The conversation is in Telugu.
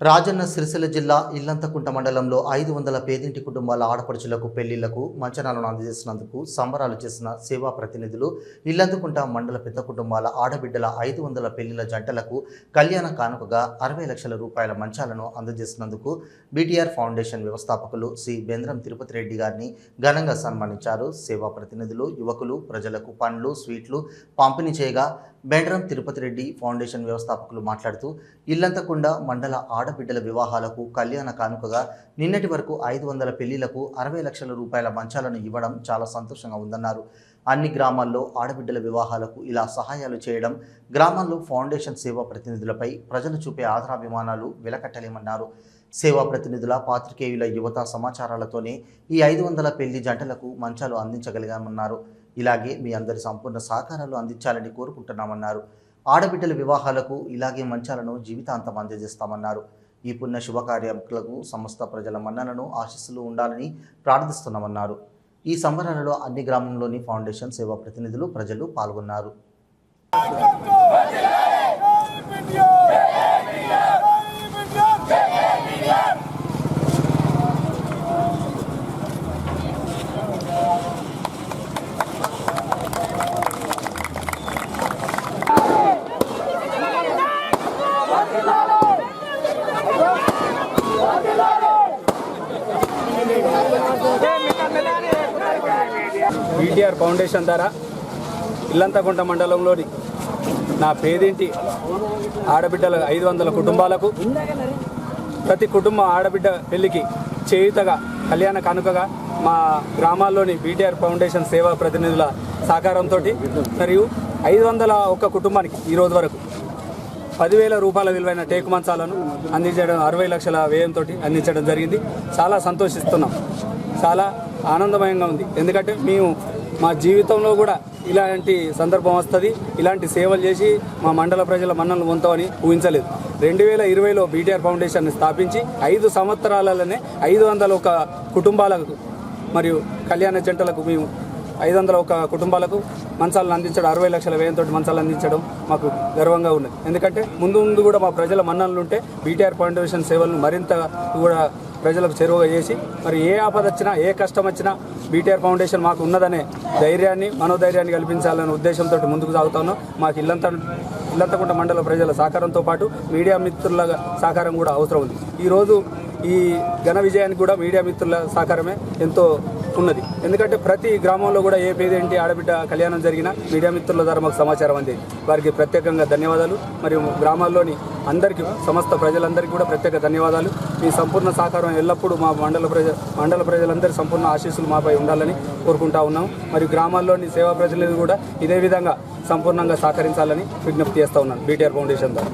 రాజన్న సిరిసిల్ల జిల్లా ఇల్లంతకుంట మండలంలో 500 పేదింటి కుటుంబాల ఆడపడుచులకు పెళ్లిళ్లకు మంచనాలను అందజేసినందుకు సంబరాలు చేసిన సేవా ప్రతినిధులు ఇల్లంతకుంట మండల పెద్ద కుటుంబాల ఆడబిడ్డల 500 పెళ్లిళ్ల జంటలకు కళ్యాణ కానుకగా 60 లక్షల రూపాయల మంచాలను అందజేసినందుకు బీటీఆర్ ఫౌండేషన్ వ్యవస్థాపకులు శ్రీ బెంద్రం తిరుపతి రెడ్డి గారిని ఘనంగా సన్మానించారు. సేవా ప్రతినిధులు యువకులు ప్రజలకు పండ్లు స్వీట్లు పంపిణీ చేయగా బెంద్రం తిరుపతి రెడ్డి ఫౌండేషన్ వ్యవస్థాపకులు మాట్లాడుతూ ఇల్లంతకుంట మండల ఆడబిడ్డల వివాహాలకు కళ్యాణ కానుకగా నిన్నటి వరకు 500 పెళ్లిళ్లకు 60 లక్షల రూపాయల మంచాలను ఇవ్వడం చాలా సంతోషంగా ఉందన్నారు. అన్ని గ్రామాల్లో ఆడబిడ్డల వివాహాలకు ఇలా సహాయాలు చేయడం గ్రామాల్లో ఫౌండేషన్ సేవా ప్రతినిధులపై ప్రజలు చూపే ఆదరాభిమానాలు వెలకట్టలేమన్నారు. సేవా ప్రతినిధుల పాత్రికేయుల యువత సమాచారాలతోనే ఈ 500 పెళ్లి జంటలకు మంచాలు అందించగలిగామన్నారు. ఇలాగే మీ అందరి సంపూర్ణ సహకారాలు అందించాలని కోరుకుంటున్నామన్నారు. ఆడబిడ్డల వివాహాలకు ఇలాగే మంచాలను జీవితాంతం అందజేస్తామన్నారు. ఈ పుణ్య శుభకార్యాలకు సమస్త ప్రజల మన్ననను ఆశీస్సులు ఉండాలని ప్రార్థిస్తున్నామన్నారు. ఈ సంబరాలలో అన్ని గ్రామంలోని ఫౌండేషన్ సేవా ప్రతినిధులు ప్రజలు పాల్గొన్నారు. బీటీఆర్ ఫౌండేషన్ ద్వారా ఇల్లంతకుంట మండలంలోని నా పేదింటి ఆడబిడ్డల 500 కుటుంబాలకు ప్రతి కుటుంబ ఆడబిడ్డ పెళ్లికి చేయుతగా కళ్యాణ కానుకగా మా గ్రామాల్లోని బీటీఆర్ ఫౌండేషన్ సేవా ప్రతినిధుల సహకారంతో మరియు 501 కుటుంబానికి ఈరోజు వరకు 10,000 రూపాయల విలువైన టేకు మంచాలను అందించడం 60 లక్షల వ్యయంతో అందించడం జరిగింది. చాలా సంతోషిస్తున్నాం. చాలా ఆనందమయంగా ఉంది. ఎందుకంటే మేము మా జీవితంలో కూడా ఇలాంటి సందర్భం వస్తుంది, ఇలాంటి సేవలు చేసి మా మండల ప్రజల మన్ననలు పొందుతామని ఊహించలేదు. 2020లో బీటీఆర్ ఫౌండేషన్ స్థాపించి 5 సంవత్సరాలలోనే 501 కుటుంబాలకు మరియు కళ్యాణ జంటలకు మేము 501 కుటుంబాలకు మంచాలను అందించడం 60 లక్షల వ్యయంతో మంచాలు అందించడం మాకు గర్వంగా ఉన్నది. ఎందుకంటే ముందు కూడా మా ప్రజల మన్ననలు ఉంటే బీటీఆర్ ఫౌండేషన్ సేవలను మరింత కూడా ప్రజలకు చేరువగా చేసి మరి ఏ ఆపద వచ్చినా ఏ కష్టం వచ్చినా బీటీఆర్ ఫౌండేషన్ మాకు ఉన్నదనే ధైర్యాన్ని మనోధైర్యాన్ని కల్పించాలనే ఉద్దేశంతో ముందుకు సాగుతున్నాం. మాకు ఇల్లంతకుంట మండల ప్రజల సహకారంతో పాటు మీడియా మిత్రుల సహకారం కూడా అవసరం ఉంది. ఈరోజు ఈ ఘన విజయానికి కూడా మీడియా మిత్రుల సహకారమే ఎంతో ఉన్నది. ఎందుకంటే ప్రతి గ్రామంలో కూడా ఏ పేదేంటి ఆడబిడ్డ కళ్యాణం జరిగినా మీడియా మిత్రుల ద్వారా మాకు సమాచారం అందేది. వారికి ప్రత్యేకంగా ధన్యవాదాలు. మరియు గ్రామాల్లోని అందరికీ సమస్త ప్రజలందరికీ కూడా ప్రత్యేక ధన్యవాదాలు. మీ సంపూర్ణ సహకారం ఎల్లప్పుడూ మా మండల ప్రజలందరి సంపూర్ణ ఆశీస్సులు మాపై ఉండాలని కోరుకుంటా ఉన్నాం. మరియు గ్రామాల్లోని సేవా ప్రతినిధులు కూడా ఇదే విధంగా సంపూర్ణంగా సహకరించాలని విజ్ఞప్తి చేస్తూ ఉన్నాను బీటీఆర్ ఫౌండేషన్ ద్వారా.